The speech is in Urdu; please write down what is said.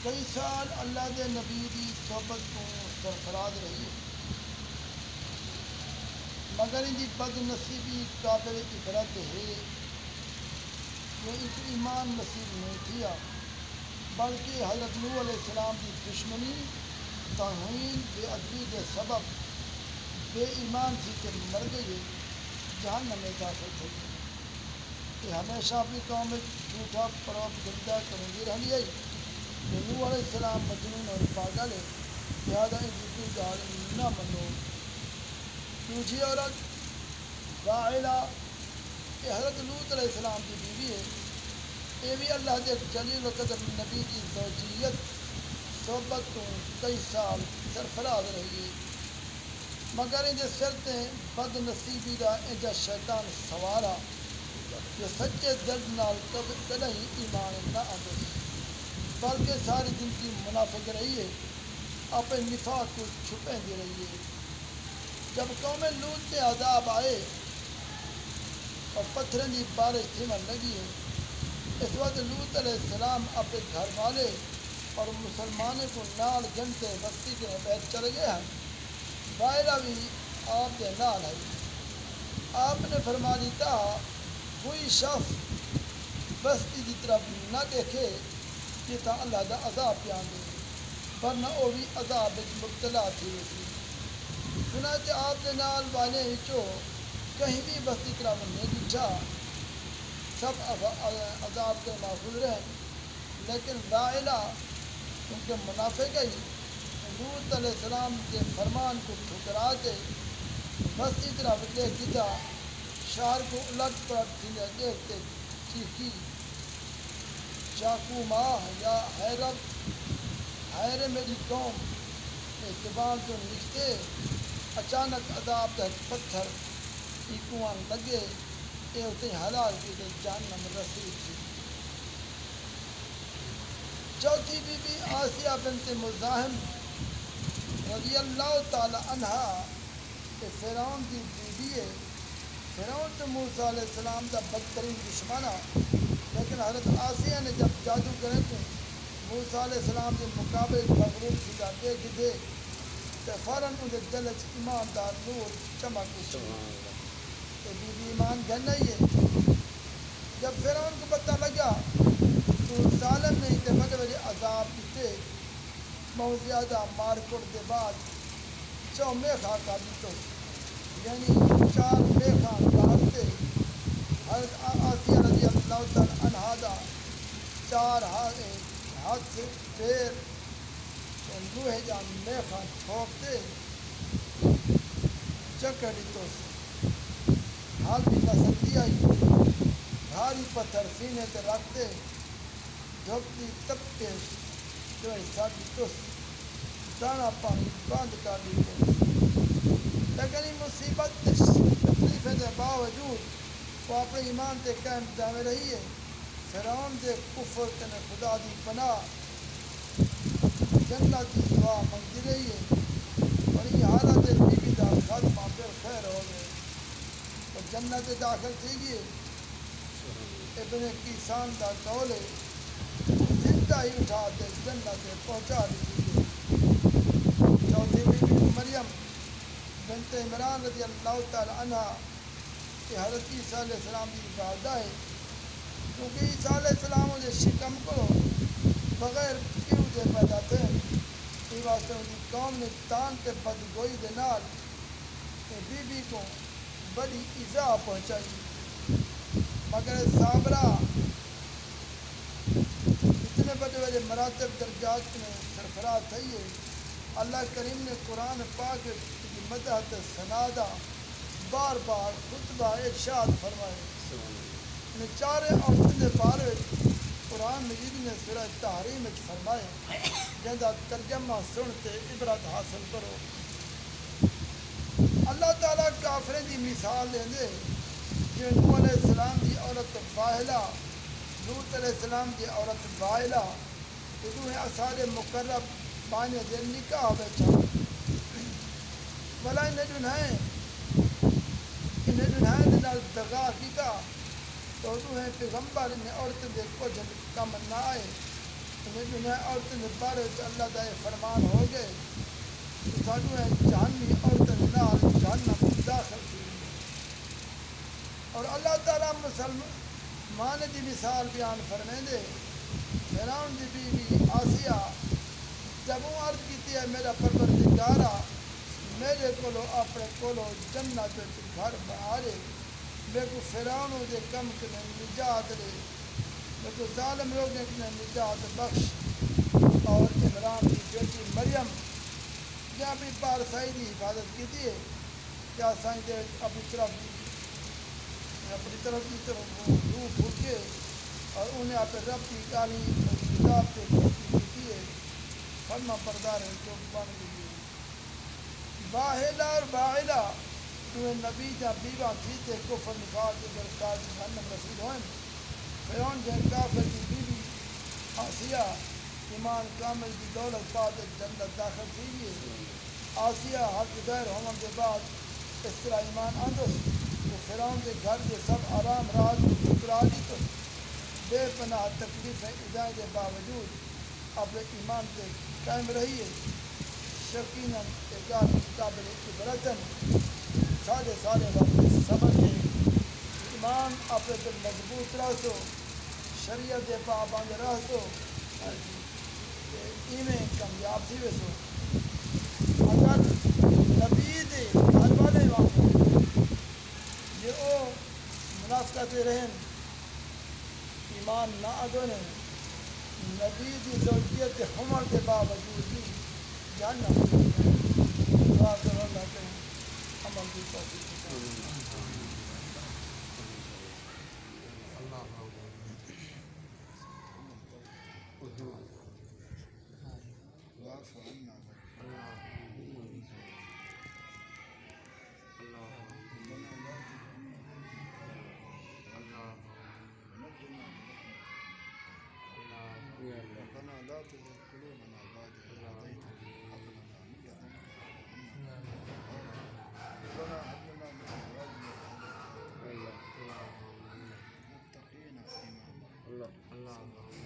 کئی سال اللہ دے نبی دی صحبت کو سرفراز رہی مگر ان کی بد نصیبی قابل عبرت ہے کہ ایک ایمان نصیب نہیں تھیا بلکہ حضرت نوح علیہ السلام کی دشمنی توہین بے ادبی کے سبب بے ایمان تھی کہ مر گئی جہنم میں داخل تھی کہ ہمیشہ اپنی قوم میں جھوٹا پروپگنڈا کرنی رہی آئی کہ نوح علیہ السلام مجنون اور پاگل ہے لہٰذا ان کی کوئی گال نہ منو. دوسری عورت واعلہ کہ حضرت لوط علیہ السلام کی بیوی ہے یہ بھی اللہ کے جلیل القدر نبی کی زوجیت صحبت کو کئی سال سرفراز رہی ہے مگر ان شرطیں بد نصیبی کا انجا شیطان سوارا کہ سچے درد نال کدیں ایمان نہ آتے بلکہ ساری زندگی منافق رہی ہے اپنے نفاق کو چھپیں دے رہی ہے. جب قوم لوط کے عذاب آئے اور پتھروں کی بارش تھمن لگی ہے اس وقت لوط علیہ السلام اپنے گھر والے اور مسلمانوں کو نال گھنٹے بستی کے بیٹھ چلے گئے ہیں. باہرہ بھی آپ کے نال ہے. آپ نے فرما دیتا کوئی شخص بستی کی طرف نہ دیکھے کہ تا اللہ کا عذاب پیان دے ورنہ وہ بھی عذاب مبتلا تھی اسی. چنانچہ آپ کے نال والے وچوں کہیں بھی بستی طرف نہیں دیکھا سب عذاب کے محفوظ رہے لیکن واعلہ کیونکہ منافق گئی لوط علیہ السلام کے فرمان کو ٹھکرا کے بستی طرف دیکھ دیتا شہر کو الٹ پلٹ تھی دیکھتے چیخی چاقو ماہ یا حیر میری قوم زبان تو نکتے اچانک عذاب کا پتھر ایکوان لگے یہ اتنے حلال کی جہنم رسی تھی. چوتھی بی بی آسیہ بنت مزاحم رضی اللہ تعالی عنہا کہ فرعون کی بیوی ہے. فرعون تو موسیٰ علیہ السلام کا بدترین دشمن لیکن حضرت آسیہ نے جب جادو کرے تو موسیٰ علیہ السلام کے مقابلے مغرور کھدا دے گدے تو فوراً ان کے دل ایمان دا نور چمک اٹھی تو بی بی ایمان گھن نہیں ہے. جب فرعون کو پتہ لگا تو ظالم نے تے بڑے بڑے عذاب دیتے بہت زیادہ مار کٹ دے بعد چو میخا کا دیتو یعنی 4 میخا کارتے حضرت آسیہ رضی اللہ تعالی عنہا دا 4 ہاتھ پیر لوہے جان میخا ٹھوکتے چکر دیتو حال بھی نہ سکتی آئی بھاری پتھر سینے تے رکھتے دھوکتی تپتے جو ایسا دیتو دانا پانی بند کر دیتے لیکن یہ مصیبت تکلیفیں کے باوجود وہ اپنے ایمان تے قائم جاوے رہی ہے. فرعون دے کفر کنے خدا دی پناہ جنت کی دعا منگتی رہی ہے اور یہ حالت بی بی دا خاتمہ پھر خیر ہو گئے اور جنت داخل تھی گئی. ابن کیسان دا قول ہے زندہ ہی اٹھا دے جنت پہنچا دی گئی. چوتھی بی بی مریم بنت عمران رضی اللہ تعالی عنہ کہ حضرت عیسیٰ علیہ السلام کی والدہ ہے کیونکہ عیسیٰ علیہ السلام نے شکم کو بغیر پیو دے پیدا تھے یہ واسطے ان کی قوم نے تان کے بدگوئی دے نال کہ بی بی کو بڑی ایذا پہنچائی مگر صابرہ اتنے بڑے بڑے مراتب درجات میں سرفراز تھی ہے. اللہ کریم نے قرآن پاک کی مدحت سنادہ بار بار خطبہ ارشاد فرمائے نے 4 عورتوں کے بارے قرآن مجید نے سورہ تحریم فرمائے جن کا ترجمہ سنتے عبرت حاصل کرو. اللہ تعالیٰ کافریں کی مثال دیں دے جو نوح علیہ السلام کی عورت واحلہ لوط علیہ السلام کی عورت واحلہ اردو ہے اثار مقرب پانے دے نکاح بیچا بلا انہیں دنال دغا کی کا تو اردو ہے پیغمبر نے عورت دے کچھ کم نہ آئے دنیا عورتوں کے بارے اللہ کا یہ فرمان ہو گئے کہ سانو جہنمی عورتوں نال جہنم داخل کی اور اللہ تعالیٰ مسلمان کی مثال بیان فرمیندے فرعون کی بیوی آسیہ جب وہ عرض کی ہے میرا پروردگارا میرے کو اپنے کو جنت گھر بنا دے میرے کو فرعون دے کم کے نجات دے میرے کو ظالم لوگوں کے نجات بخش اور عمران کی بیٹی مریم جہاں بھی بارسائی کی حفاظت کی ہے کیا سائیں دے اپنی طرف کی طرف روح پھوکے اور انہیں اپنے رب کی کالی کتاب سے دوستی کی ہے فرما بردار ہے جو بن گئی باہلا اور باہلا انہیں نبی جہاں بیوہ تھی تے کفر نفاق کے گرفتار جہنم رسول ہوئیں فرعون جہاں کافر کی بیوی آسیہ ایمان کامل کی دولت بعد جنت داخل کی ہے آسیہ حق دیر ہونے کے بعد اس طرح ایمان آندس وہ فرعون کے گھر کے سب آرام راز ٹکرا لی تو بے پناہ تکلیف اجائے کے باوجود اپنے ایمان سے قائم رہی ہے شکیناً اقال قابل عبرتاً سارے وقت صبر کے ایمان اپنے دل مضبوط رہ سو شریعت کے پابند رہ سو ایویں کامیاب تھی ویسو اگر نبی دے گھر والے وہاں یہ او منافقت رہن ایمان نہ اگنے نبی دی زوجیت کے حمر کے باوجود بھی جاننا دعا کرو اللہ کے عمل کی توفیق ربنا لا تزغ قلوبنا بعد إذ هديتنا وهب لنا من لدنك ربنا هب لنا من أزواجنا وذرياتنا قرة أعين واجعلنا للمتقين إماما